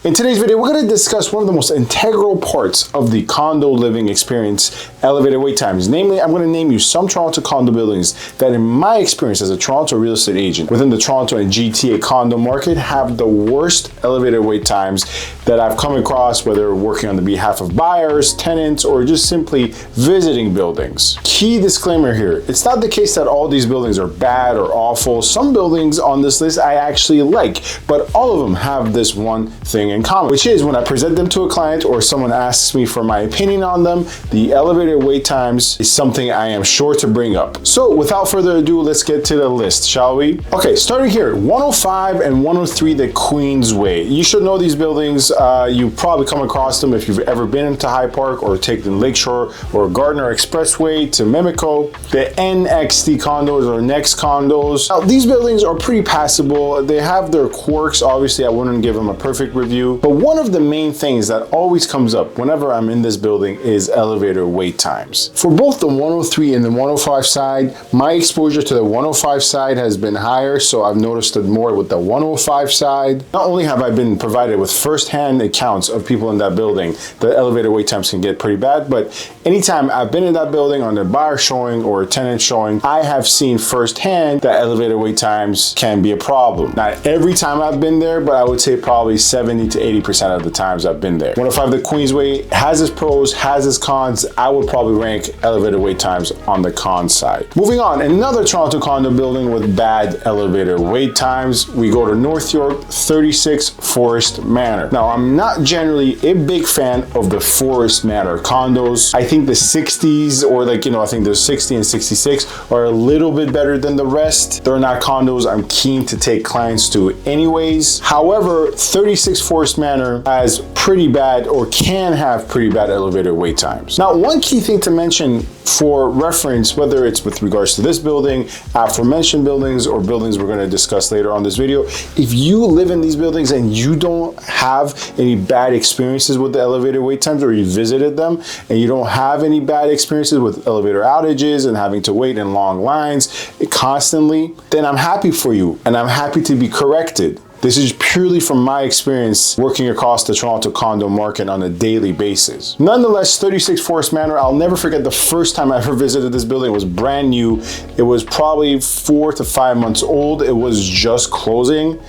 In today's video, we're going to discuss one of the most integral parts of the condo living experience, elevated wait times. Namely, I'm going to name you some Toronto condo buildings that, in my experience as a Toronto real estate agent within the Toronto and GTA condo market, have the worst elevated wait times that I've come across, whether working on the behalf of buyers, tenants, or just simply visiting buildings. Key disclaimer here, it's not the case that all these buildings are bad or awful. Some buildings on this list I actually like, but all of them have this one thing in common, which is when I present them to a client or someone asks me for my opinion on them, the elevated wait times is something I am sure to bring up. So without further ado, let's get to the list, shall we? Okay, starting here, 105 and 103 the Queensway. You should know these buildings. You've probably come across them if you've ever been into High Park or taken Lakeshore or Gardner Expressway to Mimico. The NXT condos or Next condos. Now, these buildings are pretty passable. They have their quirks. Obviously, I wouldn't give them a perfect review, but one of the main things that always comes up whenever I'm in this building is elevator wait times. For both the 103 and the 105 side, my exposure to the 105 side has been higher, so I've noticed it more with the 105 side. Not only have I been provided with first-hand accounts of people in that building, the elevator wait times can get pretty bad, but anytime I've been in that building on a buyer showing or a tenant showing, I have seen firsthand that elevator wait times can be a problem. Not every time I've been there, but I would say probably 70 to 80% of the times I've been there. 105 the Queensway has its pros, has its cons. I would probably rank elevator wait times on the con side. Moving on, another Toronto condo building with bad elevator wait times. We go to North York, 36 Forest Manor. Now, I'm not generally a big fan of the Forest Manor condos. I think the 60s, or I think the 60 and 66 are a little bit better than the rest. They're not condos I'm keen to take clients to anyways. However, 36 Forest Manor has pretty bad, or can have pretty bad elevator wait times. Now, one key thing to mention for reference, whether it's with regards to this building, aforementioned buildings, or buildings we're going to discuss later on this video, if you live in these buildings and you don't have any bad experiences with the elevator wait times, or you visited them and you don't have any bad experiences with elevator outages and having to wait in long lines constantly, then I'm happy for you and I'm happy to be corrected. This is purely from my experience working across the Toronto condo market on a daily basis. Nonetheless, 36 Forest Manor, I'll never forget the first time I ever visited this building. It was brand new. It was probably 4 to 5 months old. It was just closing.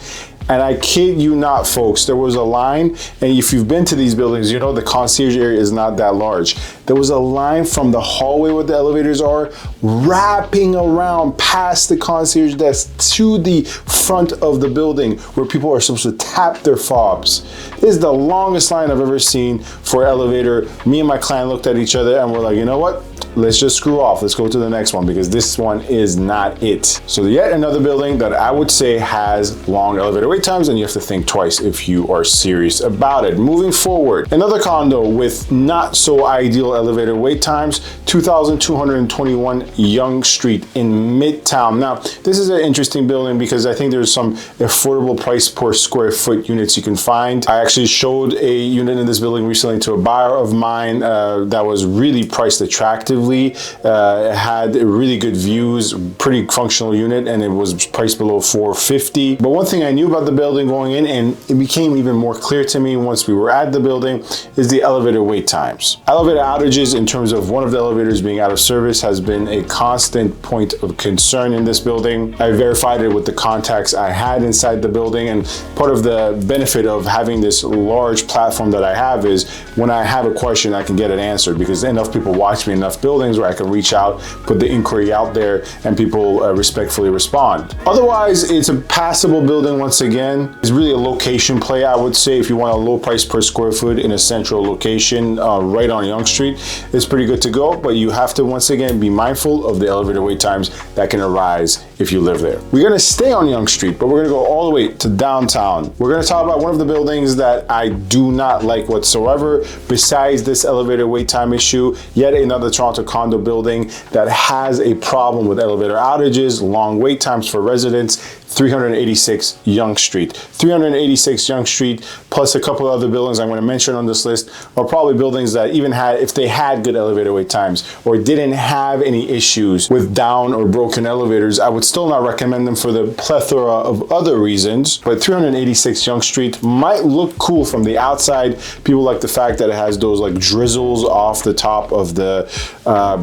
And I kid you not, folks, there was a line, and if you've been to these buildings, you know the concierge area is not that large. There was a line from the hallway where the elevators are, wrapping around past the concierge desk to the front of the building where people are supposed to tap their fobs. This is the longest line I've ever seen for elevator. Me and my client looked at each other and we're like, you know what? Let's just screw off. Let's go to the next one because this one is not it. So yet another building that I would say has long elevator wait times, and you have to think twice if you are serious about it. Moving forward, another condo with not so ideal elevator wait times, 2221 Yonge Street in Midtown. Now, this is an interesting building because I think there's some affordable price per square foot units you can find. I actually showed a unit in this building recently to a buyer of mine that was really priced attractively. It had really good views, pretty functional unit, and it was priced below $450. But one thing I knew about the building going in, and it became even more clear to me once we were at the building, is the elevator wait times. Elevator outages in terms of one of the elevators being out of service has been a constant point of concern in this building. I verified it with the contacts I had inside the building, and part of the benefit of having this large platform that I have is when I have a question, I can get it answered because enough people watch me, enough buildings where I can reach out, put the inquiry out there, and people respectfully respond. Otherwise, it's a passable building. Once again, it's really a location play, I would say. If you want a low price per square foot in a central location right on Yonge Street, it's pretty good to go, but you have to once again be mindful of the elevator wait times that can arise if you live there. We're gonna stay on Yonge Street, but we're gonna go all the way to downtown. We're gonna talk about one of the buildings that I do not like whatsoever, besides this elevator wait time issue. Yet another Toronto condo building that has a problem with elevator outages, long wait times for residents, 386 Yonge Street. 386 Yonge Street, plus a couple of other buildings I'm going to mention on this list, are probably buildings that even had, if they had good elevator wait times or didn't have any issues with down or broken elevators, I would still not recommend them for the plethora of other reasons. But 386 Yonge Street might look cool from the outside. People like the fact that it has those like drizzles off the top of the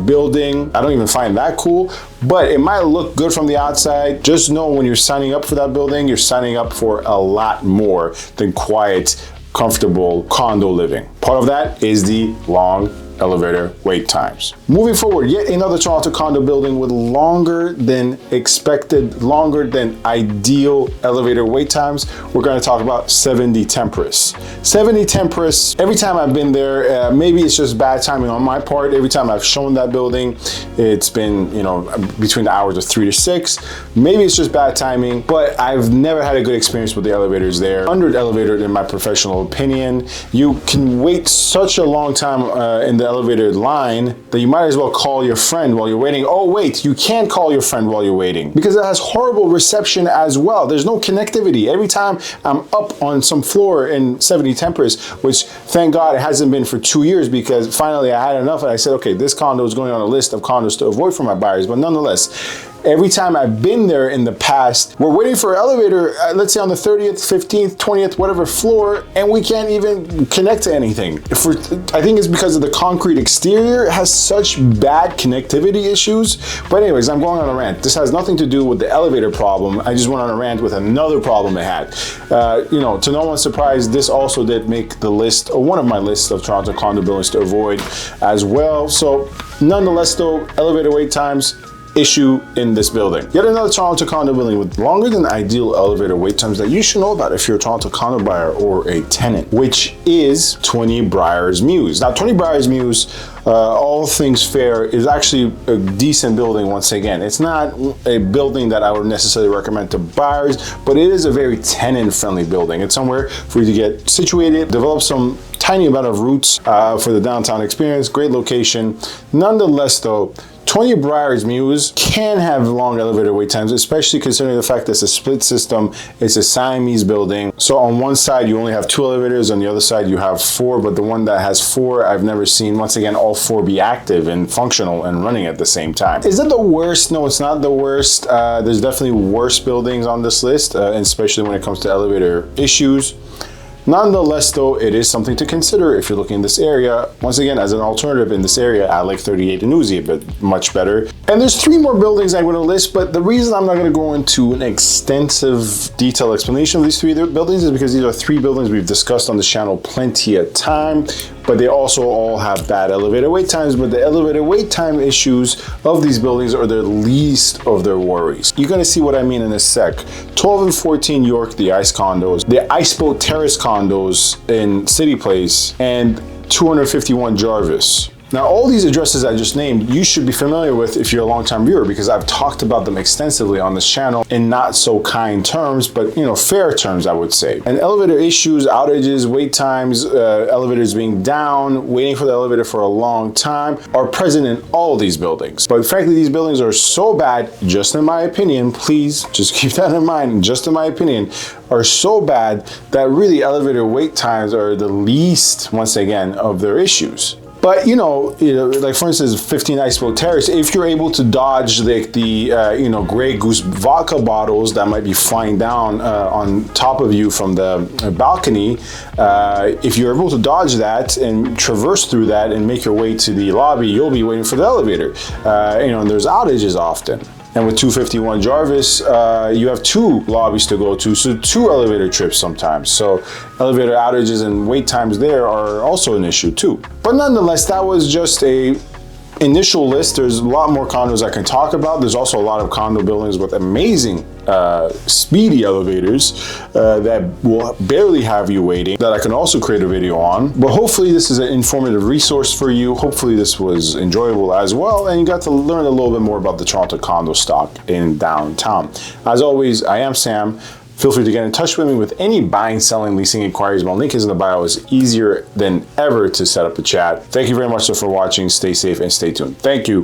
building. I don't even find that cool, but it might look good from the outside. Just know when you're signing up for that building, you're signing up for a lot more than quiet, comfortable condo living. Part of that is the long elevator wait times. Moving forward, yet another Toronto condo building with longer than expected, longer than ideal elevator wait times. We're going to talk about 70 Temperance. 70 Temperance, every time I've been there, maybe it's just bad timing on my part. Every time I've shown that building, it's been, you know, between the hours of 3 to 6. Maybe it's just bad timing, but I've never had a good experience with the elevators there. Under elevator, in my professional opinion, you can wait such a long time in the elevator line that you might as well call your friend while you're waiting. Oh wait, you can't call your friend while you're waiting because it has horrible reception as well. There's no connectivity. Every time I'm up on some floor in 70 Temperance, which thank God it hasn't been for 2 years, because finally I had enough and I said, okay, this condo is going on a list of condos to avoid for my buyers. But nonetheless, every time I've been there in the past, we're waiting for an elevator, let's say on the 30th, 15th, 20th, whatever floor, and we can't even connect to anything. I think it's because of the concrete exterior. It has such bad connectivity issues. But anyways, I'm going on a rant. This has nothing to do with the elevator problem. I just went on a rant with another problem it had. You know, to no one's surprise, this also did make the list, or one of my lists of Toronto condo buildings to avoid as well. So nonetheless though, elevator wait times, issue in this building. Yet another Toronto condo building with longer than ideal elevator wait times that you should know about if you're a Toronto condo buyer or a tenant, which is 20 Breyers MEWS. Now 20 Breyers MEWS, all things fair, is actually a decent building. Once again, it's not a building that I would necessarily recommend to buyers, but it is a very tenant friendly building. It's somewhere for you to get situated, develop some tiny amount of roots for the downtown experience. Great location. Nonetheless though, 20 Breyers MEWS can have long elevator wait times, especially considering the fact that it's a split system. It's a Siamese building. So on one side, you only have 2 elevators. On the other side, you have 4, but the one that has 4, I've never seen, once again, all 4 be active and functional and running at the same time. Is it the worst? No, it's not the worst. There's definitely worse buildings on this list, especially when it comes to elevator issues. Nonetheless though, it is something to consider if you're looking in this area. Once again, as an alternative in this area, I like 38 and Uzi a bit much better. And there's 3 more buildings I'm going to list, but the reason I'm not going to go into an extensive detailed explanation of these 3 buildings is because these are 3 buildings we've discussed on this channel plenty of time, but they also all have bad elevator wait times. But the elevator wait time issues of these buildings are the least of their worries. You're going to see what I mean in a sec. 12 and 14 York, the ICE condos, the Iceboat Terrace condos in City Place, and 251 Jarvis. Now, all these addresses I just named, you should be familiar with if you're a longtime viewer, because I've talked about them extensively on this channel in not so kind terms, but you know, fair terms, I would say. And elevator issues, outages, wait times, elevators being down, waiting for the elevator for a long time are present in all these buildings. But frankly, these buildings are so bad, just in my opinion, please just keep that in mind, just in my opinion, are so bad that really elevator wait times are the least, once again, of their issues. But you know, like for instance, 15 Iceboat Terrace, if you're able to dodge like the Grey Goose vodka bottles that might be flying down on top of you from the balcony, if you're able to dodge that and traverse through that and make your way to the lobby, you'll be waiting for the elevator. And there's outages often. And with 251 Jarvis, you have 2 lobbies to go to, so 2 elevator trips sometimes. So elevator outages and wait times there are also an issue too. But nonetheless, that was just a initial list. There's a lot more condos I can talk about. There's also a lot of condo buildings with amazing speedy elevators that will barely have you waiting, that I can also create a video on. But hopefully this is an informative resource for you. Hopefully this was enjoyable as well, and you got to learn a little bit more about the Toronto condo stock in downtown. As always, I am Sam. Feel free to get in touch with me with any buying, selling, leasing inquiries. My link is in the bio. It's easier than ever to set up a chat. Thank you very much for watching. Stay safe and stay tuned. Thank you.